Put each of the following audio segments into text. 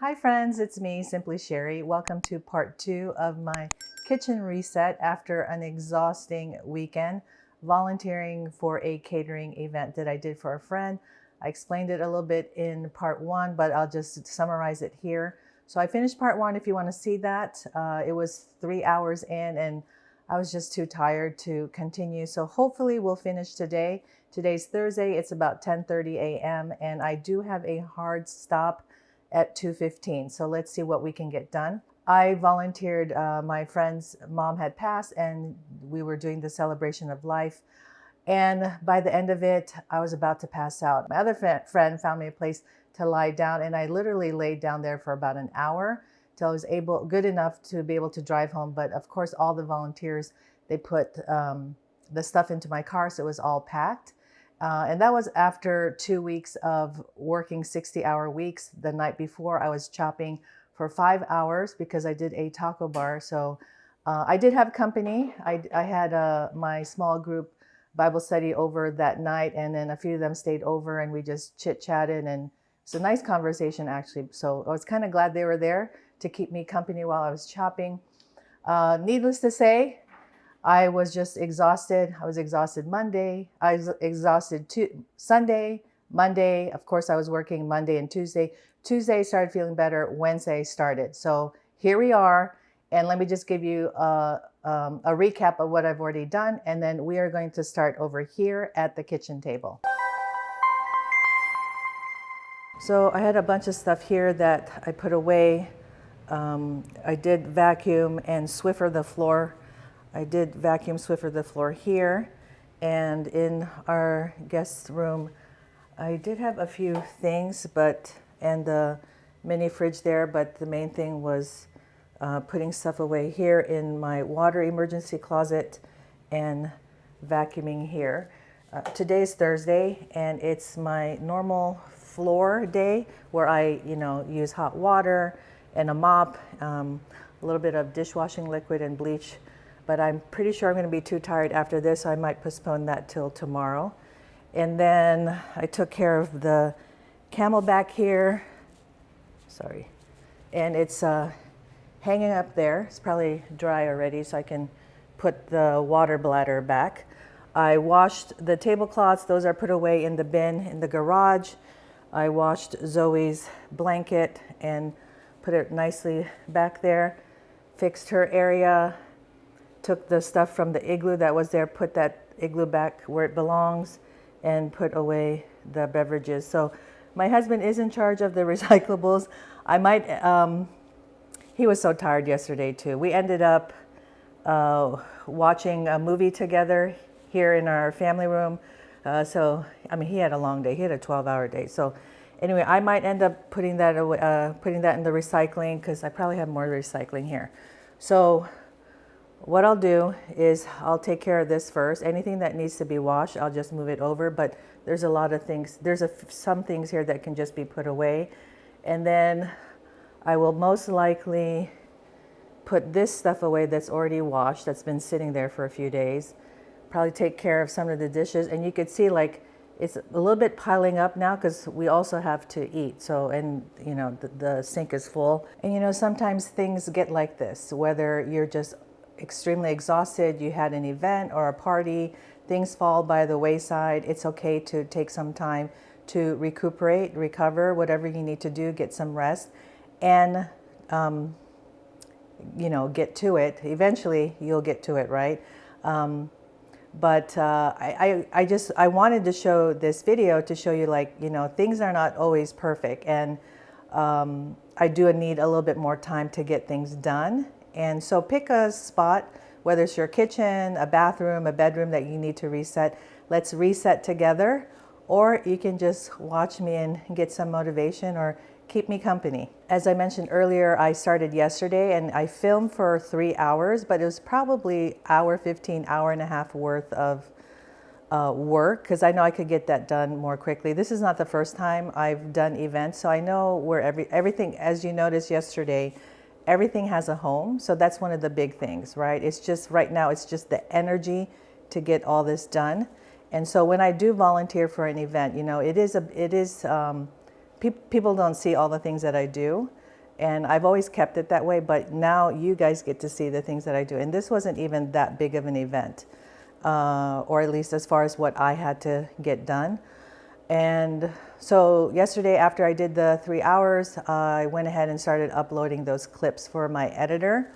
Hi friends, it's me, Simply Sherry. Welcome to part 2 of my kitchen reset after an exhausting weekend volunteering for a catering event that I did for a friend. I explained it a little bit in part 1, but I'll just summarize it here. So I finished part 1 if you want to see that. It was 3 hours in and I was just too tired to continue. So hopefully we'll finish today. Today's Thursday, it's about 10:30 a.m. and I do have a hard stop at 2:15. So let's see what we can get done. I volunteered. My friend's mom had passed, and we were doing the celebration of life. And by the end of it, I was about to pass out. My other friend found me a place to lie down, and I literally laid down there for about an hour till I was good enough to be able to drive home. But of course, all the volunteers, they put the stuff into my car, so it was all packed. And that was after 2 weeks of working 60-hour weeks. The night before, I was chopping for 5 hours because I did a taco bar. So I did have company. I had my small group Bible study over that night, and then a few of them stayed over, and we just chit-chatted, and it's a nice conversation, actually. So I was kind of glad they were there to keep me company while I was chopping. Needless to say, I was just exhausted. I was exhausted Monday. I was exhausted Sunday, Monday. Of course, I was working Monday and Tuesday. Tuesday started feeling better. Wednesday started. So here we are. And let me just give you a recap of what I've already done. And then we are going to start over here at the kitchen table. So I had a bunch of stuff here that I put away. I did vacuum and Swiffer the floor. I did vacuum Swiffer the floor here, and in our guest room, I did have a few things, and the mini fridge there, but the main thing was putting stuff away here in my water emergency closet and vacuuming here. Today's Thursday, and it's my normal floor day where I, use hot water and a mop, a little bit of dishwashing liquid and bleach. But I'm pretty sure I'm going to be too tired after this, so I might postpone that till tomorrow. And then I took care of the Camelback here. Sorry. And it's hanging up there. It's probably dry already, so I can put the water bladder back. I washed the tablecloths. Those are put away in the bin in the garage. I washed Zoe's blanket and put it nicely back there. Fixed her area. Took the stuff from the igloo that was there, put that igloo back where it belongs, and put away the beverages. So my husband is in charge of the recyclables. I might, he was so tired yesterday too. We ended up watching a movie together here in our family room. He had a long day. He had a 12-hour day. So anyway, I might end up putting that away, putting that in the recycling, because I probably have more recycling here. So what I'll do is I'll take care of this first. Anything that needs to be washed, I'll just move it over. But there's a lot of things. There's some things here that can just be put away. And then I will most likely put this stuff away that's already washed, that's been sitting there for a few days. Probably take care of some of the dishes. And you could see it's a little bit piling up now because we also have to eat. So, and the sink is full. And sometimes things get like this, whether you're just extremely exhausted, you had an event or a party, things fall by the wayside. It's okay to take some time to recuperate, recover, whatever you need to do, get some rest, and get to it. Eventually you'll get to it, right? But I wanted to show this video to show you things are not always perfect, and I do need a little bit more time to get things done. And so pick a spot, whether it's your kitchen, a bathroom, a bedroom that you need to reset. Let's reset together, or you can just watch me and get some motivation or keep me company. As I mentioned earlier, I started yesterday and I filmed for 3 hours, but it was probably hour 15, hour and a half worth of work, because I know I could get that done more quickly. This is not the first time I've done events, so I know where everything, as you noticed yesterday, everything has a home. So that's one of the big things, right? It's just right now, it's just the energy to get all this done. And so when I do volunteer for an event, people don't see all the things that I do. And I've always kept it that way, but now you guys get to see the things that I do. And this wasn't even that big of an event, or at least as far as what I had to get done. And so yesterday, after I did the 3 hours, I went ahead and started uploading those clips for my editor.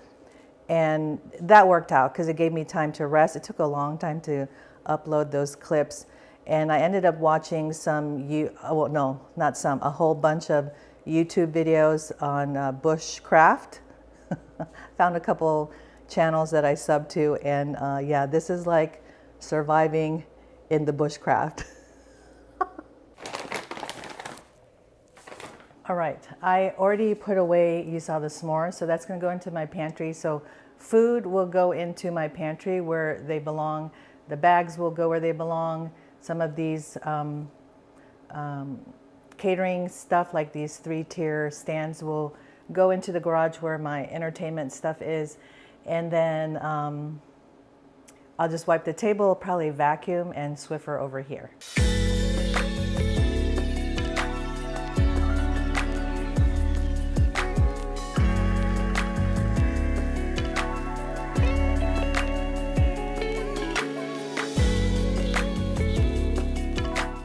And that worked out because it gave me time to rest. It took a long time to upload those clips. And I ended up watching well, no, not some, a whole bunch of YouTube videos on bushcraft. Found a couple channels that I sub to, and yeah, this is like surviving in the bushcraft. All right, I already put away, you saw the s'mores, so that's gonna go into my pantry. So food will go into my pantry where they belong. The bags will go where they belong. Some of these catering stuff, like these 3-tier stands, will go into the garage where my entertainment stuff is. And then I'll just wipe the table, probably vacuum, and Swiffer over here.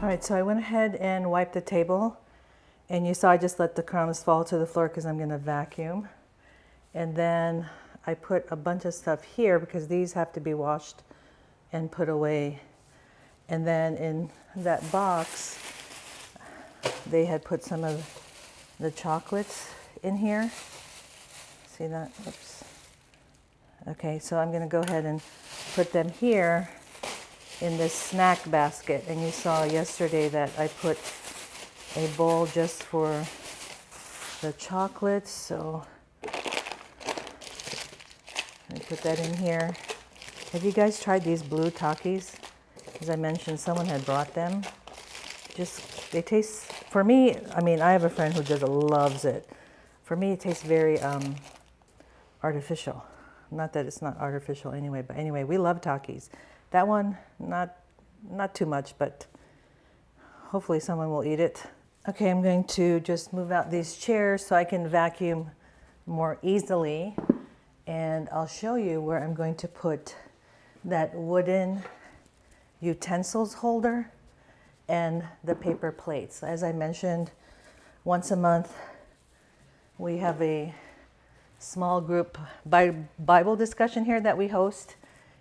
All right, so I went ahead and wiped the table, and you saw I just let the crumbs fall to the floor because I'm gonna vacuum. And then I put a bunch of stuff here because these have to be washed and put away. And then in that box, they had put some of the chocolates in here. See that? Oops. Okay, so I'm gonna go ahead and put them here in this snack basket. And you saw yesterday that I put a bowl just for the chocolates. So let me put that in here. Have you guys tried these blue Takis? As I mentioned, someone had brought them. They taste, for me, I mean, I have a friend who just loves it. For me, it tastes very artificial. Not that it's not artificial anyway, but anyway, we love Takis. That one, not too much, but hopefully someone will eat it. Okay, I'm going to just move out these chairs so I can vacuum more easily. And I'll show you where I'm going to put that wooden utensils holder and the paper plates. As I mentioned, once a month, we have a small group Bible discussion here that we host.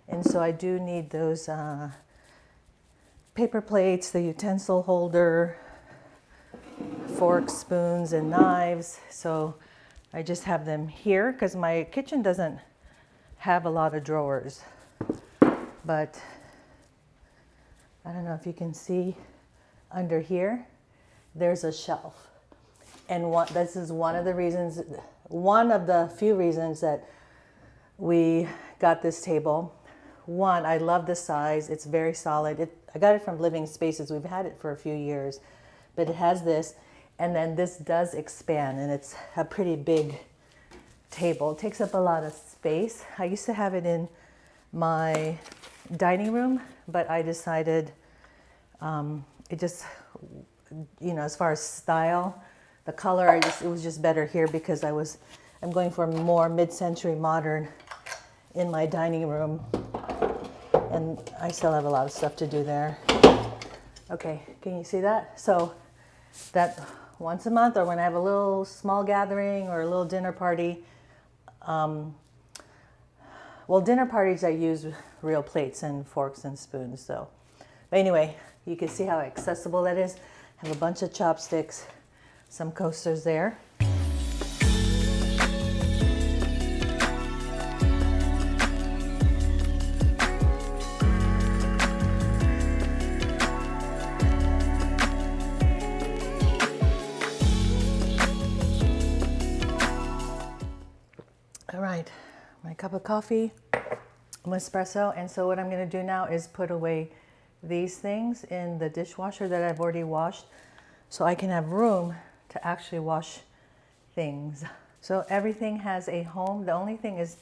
And so I do need those paper plates, the utensil holder, forks, spoons, and knives. So I just have them here because my kitchen doesn't have a lot of drawers. But I don't know if you can see under here, there's a shelf. And this is one of the few reasons that we got this table. One, I love the size. It's very solid. I got it from Living Spaces. We've had it for a few years, but it has this, and then this does expand, and it's a pretty big table. It takes up a lot of space. I used to have it in my dining room, but I decided it just, as far as style, the color, it was just better here because I'm going for more mid-century modern in my dining room. And I still have a lot of stuff to do there. Okay, can you see that? So that once a month, or when I have a little small gathering or a little dinner party, well, dinner parties I use real plates and forks and spoons. So, but anyway, you can see how accessible that is. I have a bunch of chopsticks, some coasters there. All right, my cup of coffee, my espresso. And so what I'm going to do now is put away these things in the dishwasher that I've already washed so I can have room to actually wash things. So everything has a home. The only thing is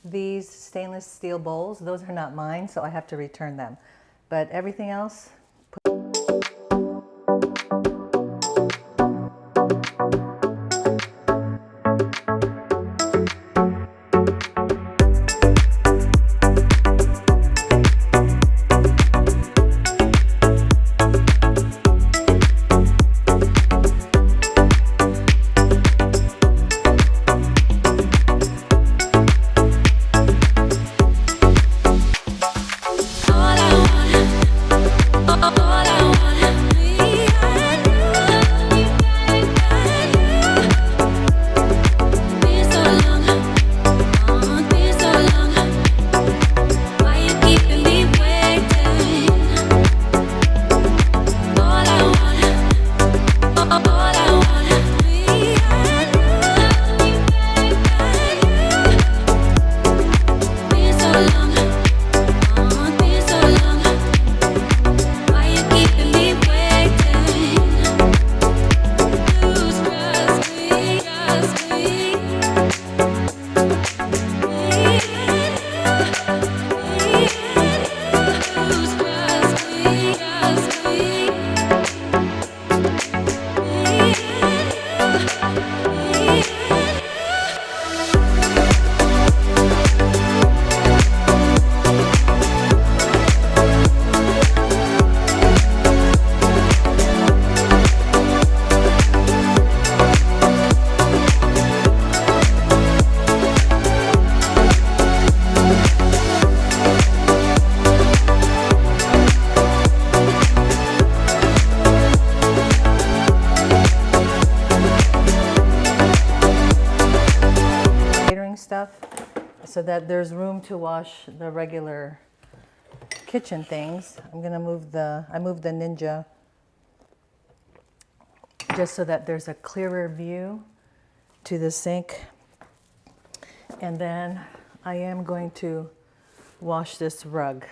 these stainless steel bowls, those are not mine, so I have to return them. But everything else, stuff so that there's room to wash the regular kitchen things. I'm gonna move I moved the Ninja just so that there's a clearer view to the sink. And then I am going to wash this rug.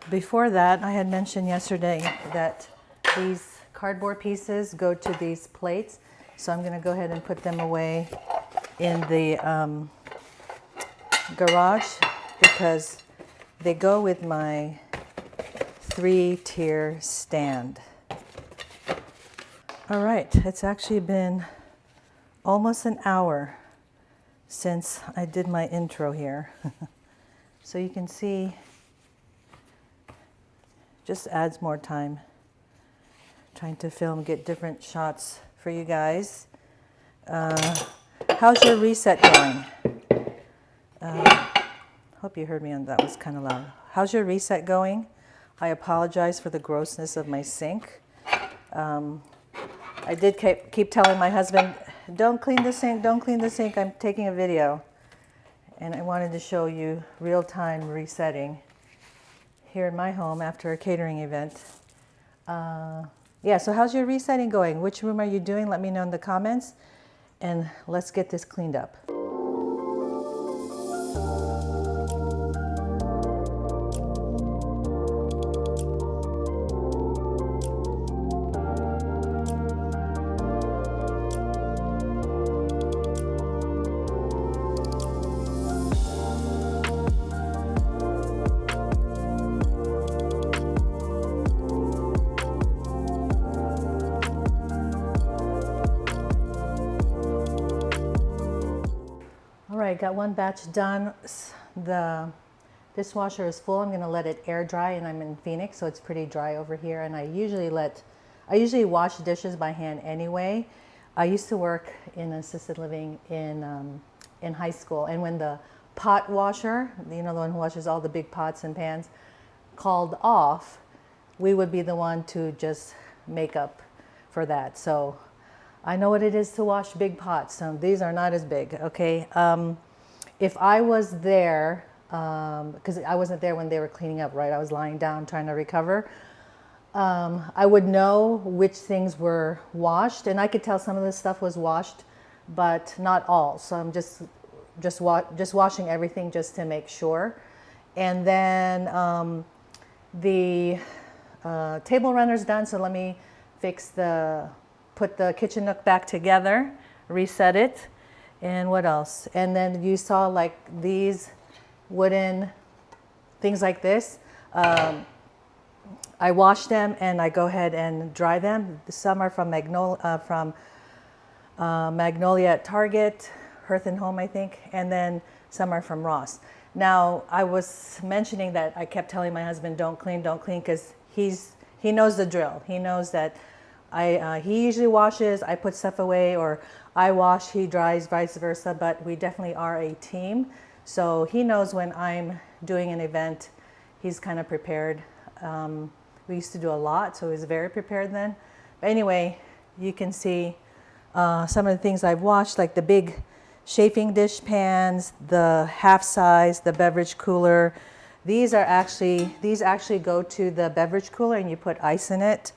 Before that, I had mentioned yesterday that these cardboard pieces go to these plates. So I'm gonna go ahead and put them away in the garage because they go with my 3-tier stand. All right, it's actually been almost an hour since I did my intro here. So you can see, just adds more time. Trying to film, get different shots for you guys. How's your reset going? Hope you heard me on that, was kind of loud. How's your reset going? I apologize for the grossness of my sink. I did keep telling my husband, don't clean the sink, don't clean the sink. I'm taking a video. And I wanted to show you real-time resetting here in my home after a catering event. Yeah, so how's your resetting going? Which room are you doing? Let me know in the comments. And let's get this cleaned up. All right, got one batch done. The dishwasher is full. I'm gonna let it air dry, and I'm in Phoenix, so it's pretty dry over here. And I usually wash dishes by hand anyway. I used to work in assisted living in high school, and when the pot washer, you know, the one who washes all the big pots and pans, called off, we would be the one to just make up for that. So I know what it is to wash big pots. So these are not as big, okay? If I was there, because I wasn't there when they were cleaning up, right? I was lying down trying to recover. I would know which things were washed, and I could tell some of the stuff was washed, but not all. So I'm just washing everything just to make sure. And then the table runner's done, so let me put the kitchen nook back together, reset it, and what else? And then you saw like these wooden things like this. I wash them and I go ahead and dry them. Some are from Magnolia at Target, Hearth and Home, I think, and then some are from Ross. Now, I was mentioning that I kept telling my husband, don't clean, because he knows the drill. He knows that he usually washes, I put stuff away, or I wash, he dries, vice versa, but we definitely are a team. So he knows when I'm doing an event, he's kind of prepared. We used to do a lot, so he was very prepared then. But anyway, you can see some of the things I've washed, like the big chafing dish pans, the half size, the beverage cooler. These actually go to the beverage cooler and you put ice in it.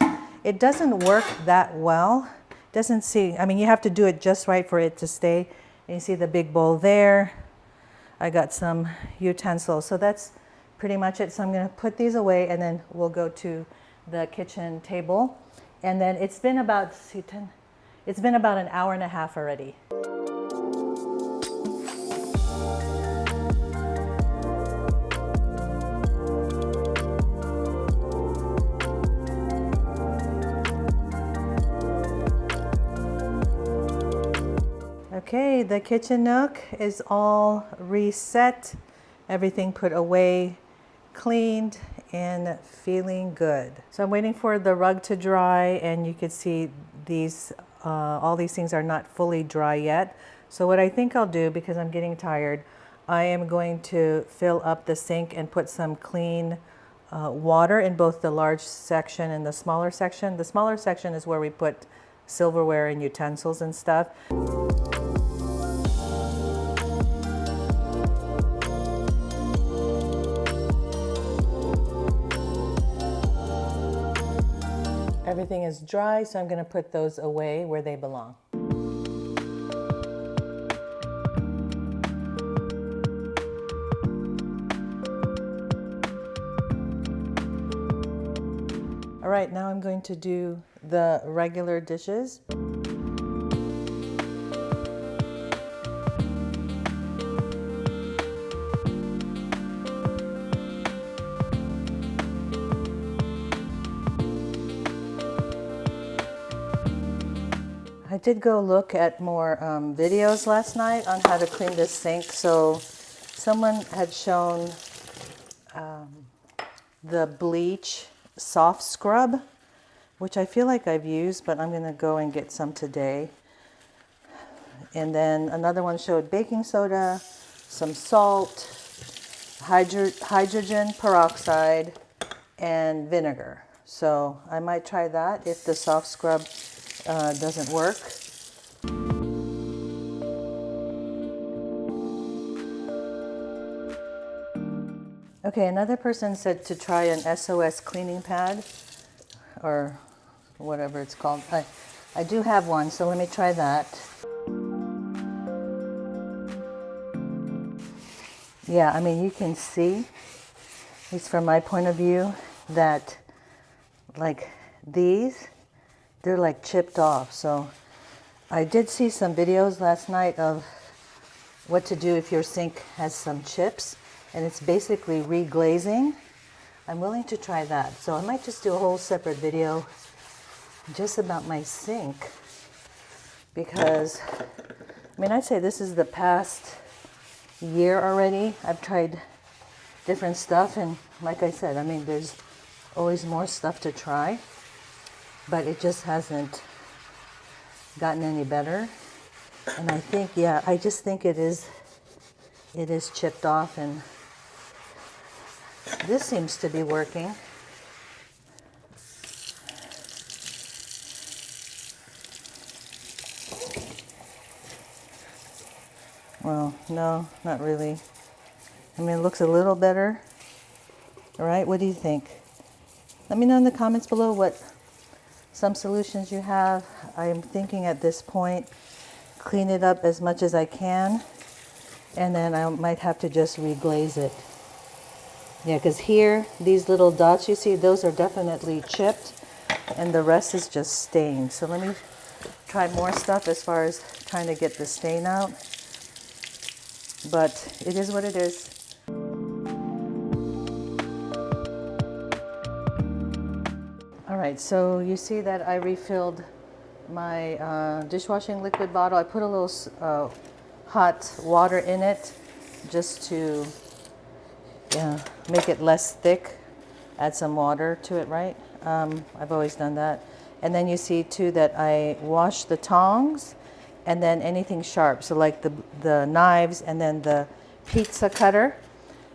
It doesn't work that well. I mean, you have to do it just right for it to stay. And you see the big bowl there. I got some utensils. So that's pretty much it. So I'm gonna put these away and then we'll go to the kitchen table. And then it's been about an hour and a half already. Okay, the kitchen nook is all reset, everything put away, cleaned, and feeling good. So I'm waiting for the rug to dry, and you can see all these things are not fully dry yet. So what I think I'll do, because I'm getting tired, I am going to fill up the sink and put some clean water in both the large section and the smaller section. The smaller section is where we put silverware and utensils and stuff. Everything is dry, so I'm going to put those away where they belong. All right, now I'm going to do the regular dishes. I did go look at more videos last night on how to clean this sink. So someone had shown the bleach soft scrub, which I feel like I've used, but I'm going to go and get some today. And then another one showed baking soda, some salt, hydrogen peroxide, and vinegar. So I might try that if the soft scrub doesn't work. Okay, another person said to try an SOS cleaning pad, or whatever it's called. I do have one, so let me try that. Yeah, I mean, you can see, at least from my point of view, that like these, they're like chipped off. So I did see some videos last night of what to do if your sink has some chips, and it's basically reglazing. I'm willing to try that. So I might just do a whole separate video just about my sink, because I mean, I'd say this is the past year already. I've tried different stuff, and like I said, I mean, there's always more stuff to try, but it just hasn't gotten any better. And I think, yeah, I just think it is chipped off, and this seems to be working. Well, no, not really. I mean, it looks a little better. All right, what do you think? Let me know in the comments below what some solutions you have. I'm thinking at this point, clean it up as much as I can, and then I might have to just reglaze it. Yeah, because here, these little dots you see, those are definitely chipped, and the rest is just stained. So let me try more stuff as far as trying to get the stain out. But it is what it is. All right, so you see that I refilled my dishwashing liquid bottle. I put a little hot water in it just to make it less thick. Add some water to it, right? I've always done that. And then you see too that I wash the tongs and then anything sharp. So like the knives and then the pizza cutter.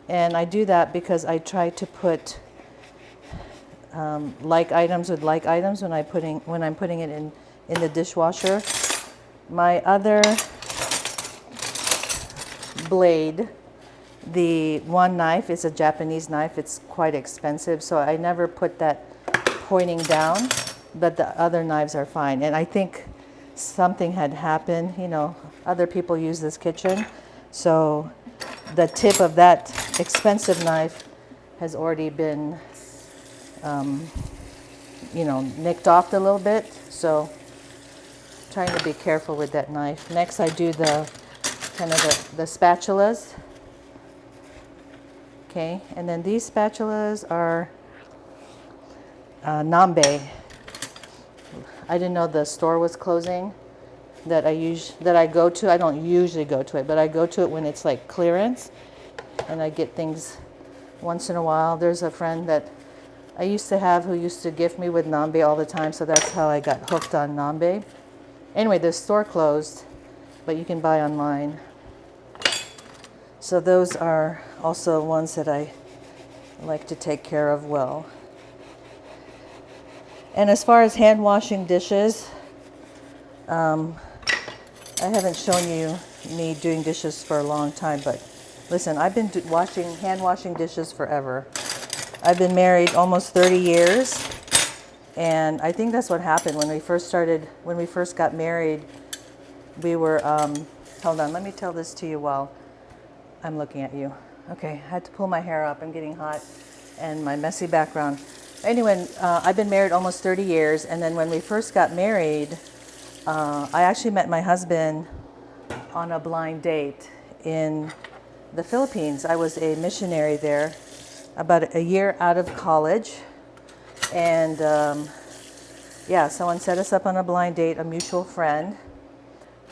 And I do that because I try to put like items with like items when I'm putting it in the dishwasher. My other blade, the one knife, is a Japanese knife. It's quite expensive, so I never put that pointing down, but the other knives are fine. And I think something had happened, you know, other people use this kitchen, so the tip of that expensive knife has already been you know, nicked off a little bit, so trying to be careful with that knife. Next I do the kind of the spatulas. Okay, and then these spatulas are Nambe. I didn't know the store was closing that I go to. I don't usually go to it, but I go to it when it's like clearance, and I get things once in a while. There's a friend that I used to have who used to gift me with Nambe all the time, so that's how I got hooked on Nambe. Anyway, the store closed, but you can buy online. So those are also ones that I like to take care of well. And as far as hand washing dishes, I haven't shown you me doing dishes for a long time, but listen, I've been hand washing dishes forever. I've been married almost 30 years, And I think that's what happened when we first got married. We were, hold on, let me tell this to you while I'm looking at you. Okay, I had to pull my hair up. I'm getting hot and my messy background. Anyway, I've been married almost 30 years. And then when we first got married, I actually met my husband on a blind date in the Philippines. I was a missionary there about a year out of college. And yeah, someone set us up on a blind date, a mutual friend.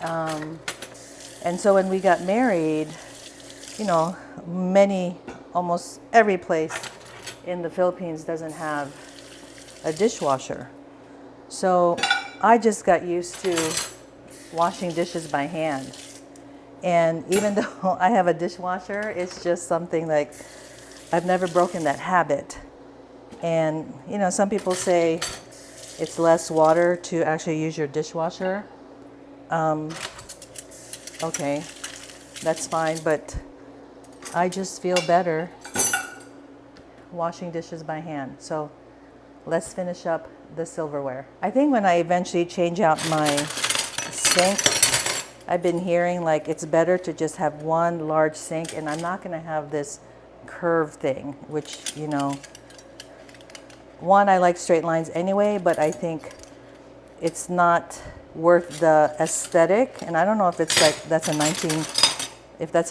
And so when we got married, you know, almost every place in the Philippines doesn't have a dishwasher. So I just got used to washing dishes by hand. And even though I have a dishwasher, it's just something like I've never broken that habit. And, you know, some people say it's less water to actually use your dishwasher. Okay, that's fine, but I just feel better washing dishes by hand. So let's finish up the silverware. I think when I eventually change out my sink, I've been hearing like it's better to just have one large sink, and I'm not gonna have this curve thing, which, you know, one, I like straight lines anyway, but I think it's not worth the aesthetic. And I don't know if it's like if that's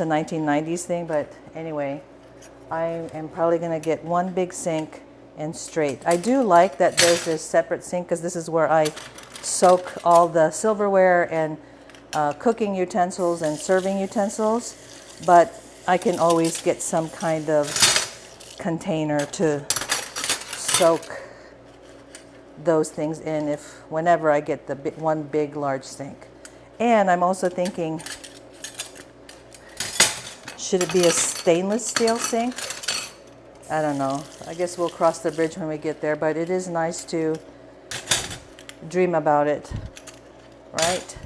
a 1990s thing, but anyway, I am probably gonna get one big sink and straight. I do like that there's this separate sink because this is where I soak all the silverware and cooking utensils and serving utensils, but I can always get some kind of container to soak those things in whenever I get the one big large sink. And I'm also thinking, should it be a stainless steel sink? I don't know. I guess we'll cross the bridge when we get there, but it is nice to dream about it, right?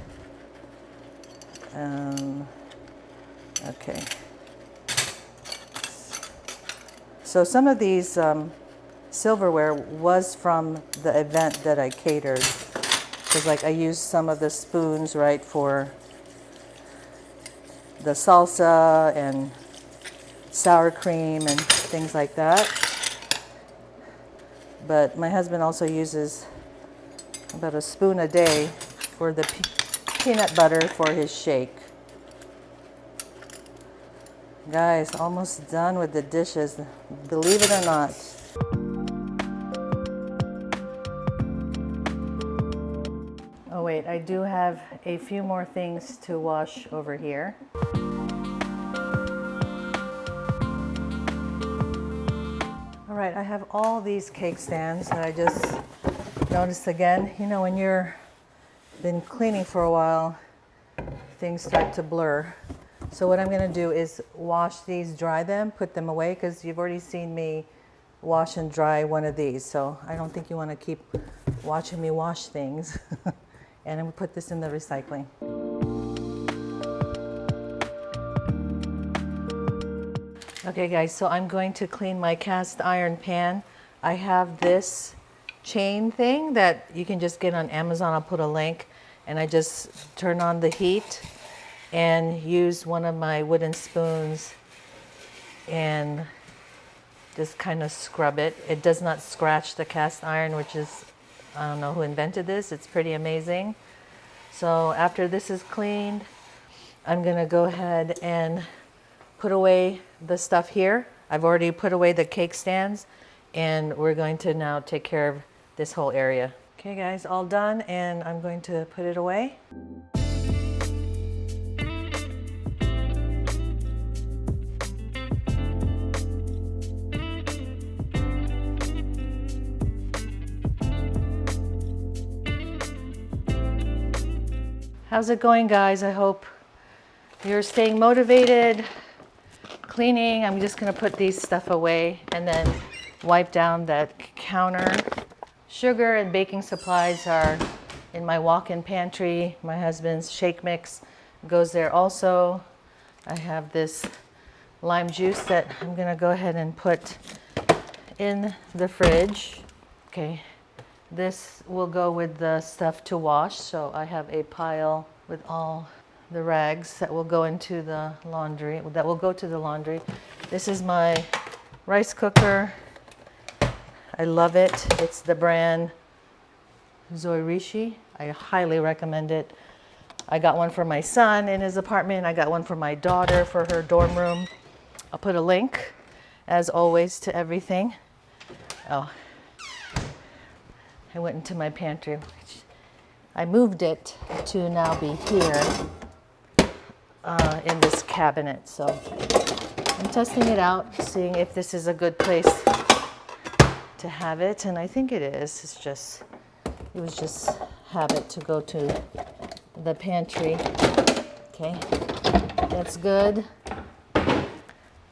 Okay. So some of these silverware was from the event that I catered. Because like I used some of the spoons, right, for the salsa and sour cream and things like that. But my husband also uses about a spoon a day for the peanut butter for his shake. Guys, almost done with the dishes, believe it or not. Oh wait, I do have a few more things to wash over here. All right, I have all these cake stands that I just noticed again. You know, when you've been cleaning for a while, things start to blur. So what I'm gonna do is wash these, dry them, put them away, because you've already seen me wash and dry one of these. So I don't think you wanna keep watching me wash things. And I'm gonna put this in the recycling. Okay guys, so I'm going to clean my cast iron pan. I have this chain thing that you can just get on Amazon. I'll put a link. And I just turn on the heat and use one of my wooden spoons and just kind of scrub it. It does not scratch the cast iron, which is, I don't know who invented this. It's pretty amazing. So after this is cleaned, I'm gonna go ahead and put away the stuff here. I've already put away the cake stands, and we're going to now take care of this whole area. Okay guys, all done, and I'm going to put it away. How's it going, guys? I hope you're staying motivated. Cleaning, I'm just gonna put these stuff away and then wipe down that counter. Sugar and baking supplies are in my walk-in pantry. My husband's shake mix goes there also. I have this lime juice that I'm gonna go ahead and put in the fridge. Okay, This will go with the stuff to wash. So I have a pile with all the rags that will go into the laundry, that will go to the laundry. This is my rice cooker. I love it. It's the brand Zoirishi. I highly recommend it. I got one for my son in his apartment. I got one for my daughter for her dorm room. I'll put a link, as always, to everything. Oh, I went into my pantry. I moved it to now be here in this cabinet. So I'm testing it out, seeing if this is a good place to have it. And I think it is. It was just habit to go to the pantry. Okay, that's good.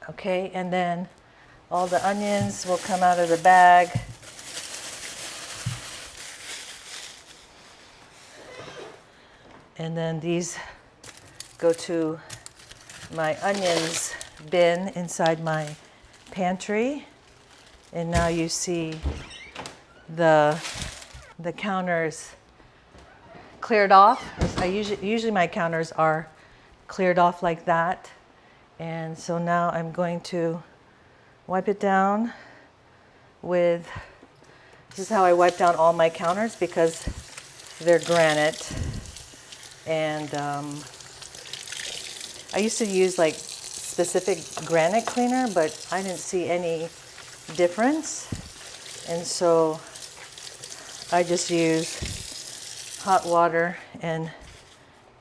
Okay, and then all the onions will come out of the bag. And then these go to my onions bin inside my pantry. And now you see the counters cleared off. Usually my counters are cleared off like that. And so now I'm going to wipe it down with, this is how I wipe down all my counters because they're granite. And I used to use like specific granite cleaner, but I didn't see any difference. And so I just use hot water and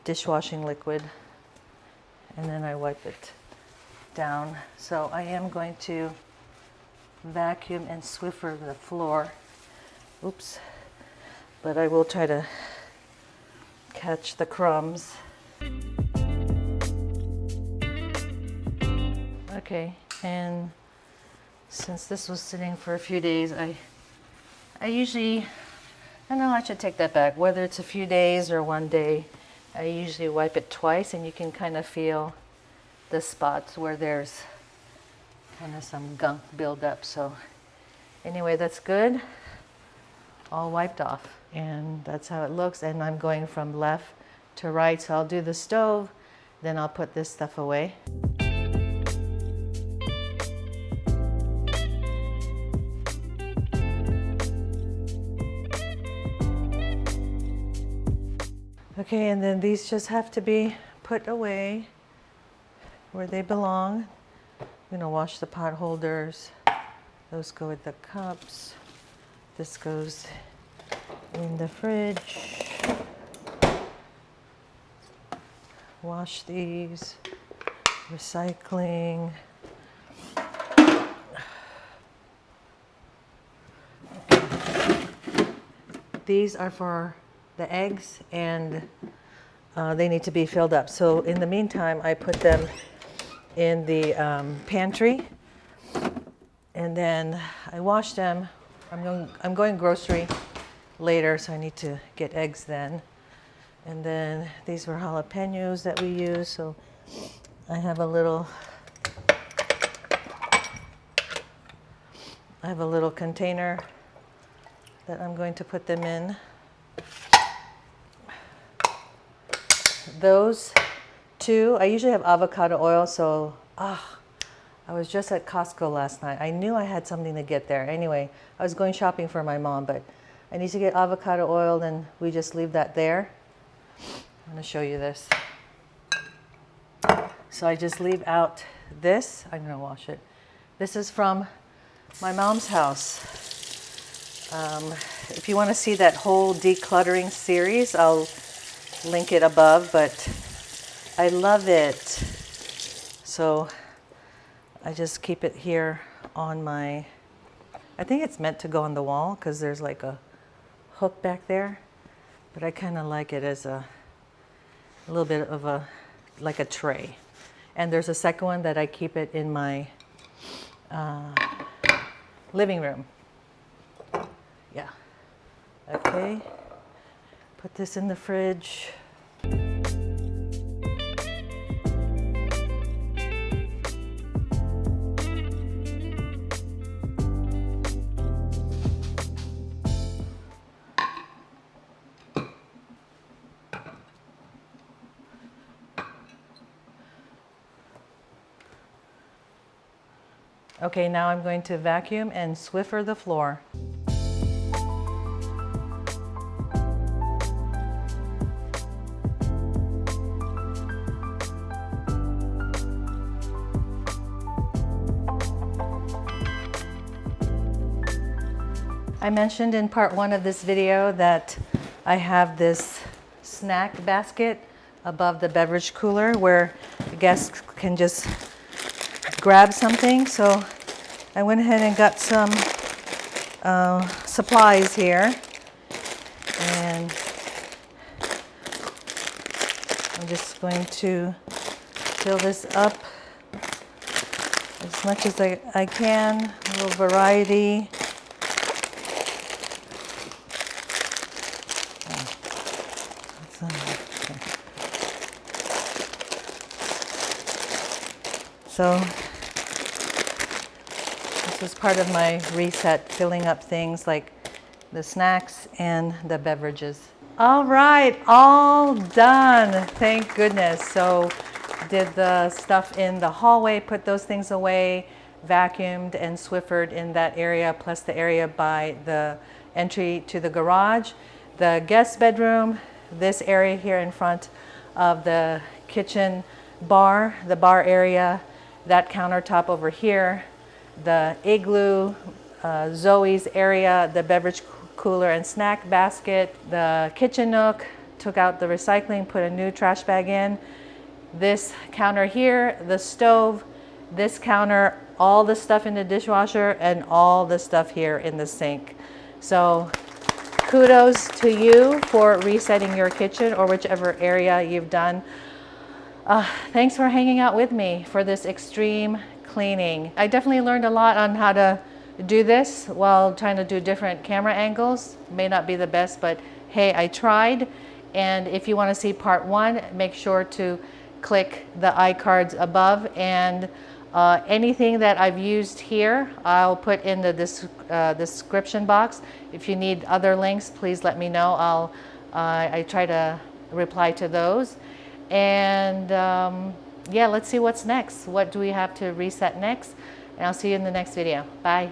dishwashing liquid, and then I wipe it down. So I am going to vacuum and Swiffer the floor. Oops. But I will try to catch the crumbs. Okay, and since this was sitting for a few days, I usually, I know I should take that back. Whether it's a few days or one day, I usually wipe it twice, and you can kind of feel the spots where there's kind of some gunk buildup. So anyway, that's good. All wiped off. And that's how it looks. And I'm going from left to right. So I'll do the stove, then I'll put this stuff away. Okay, and then these just have to be put away where they belong. I'm gonna wash the pot holders. Those go with the cups. This goes in the fridge. Wash these. Recycling. These are for the eggs, and they need to be filled up. So in the meantime, I put them in the pantry, and then I wash them. I'm going grocery later, so I need to get eggs then. And then these were jalapenos that we use, so I have a little container that I'm going to put them in. Those two, I usually have avocado oil, so I was just at Costco last night. I knew I had something to get there. Anyway, I was going shopping for my mom, but I need to get avocado oil, and we just leave that there. I'm going to show you this. So I just leave out this. I'm going to wash it. This is from my mom's house. If you want to see that whole decluttering series, I'll link it above, but I love it. So I just keep it here on my, I think it's meant to go on the wall because there's like a hook back there, but I kind of like it as a little bit of a, like a tray. And there's a second one that I keep it in my living room. Yeah. Okay. Put this in the fridge. Okay, now I'm going to vacuum and Swiffer the floor. I mentioned in part 1 of this video that I have this snack basket above the beverage cooler where the guests can just grab something. So I went ahead and got some supplies here, and I'm just going to fill this up as much as I can, a little variety. So this is part of my reset, filling up things like the snacks and the beverages. All right, all done, thank goodness. So did the stuff in the hallway, put those things away, vacuumed and Swiffered in that area, plus the area by the entry to the garage. The guest bedroom, this area here in front of the kitchen bar, the bar area, that countertop over here, the igloo, Zoe's area, the beverage cooler and snack basket, the kitchen nook, took out the recycling, put a new trash bag in, this counter here, the stove, this counter, all the stuff in the dishwasher, and all the stuff here in the sink. So kudos to you for resetting your kitchen or whichever area you've done. Thanks for hanging out with me for this extreme cleaning. I definitely learned a lot on how to do this while trying to do different camera angles. May not be the best, but hey, I tried. And if you want to see part 1, make sure to click the iCards above, and anything that I've used here, I'll put in the description box. If you need other links, please let me know. I try to reply to those. And yeah, let's see what's next. What do we have to reset next? And I'll see you in the next video. Bye.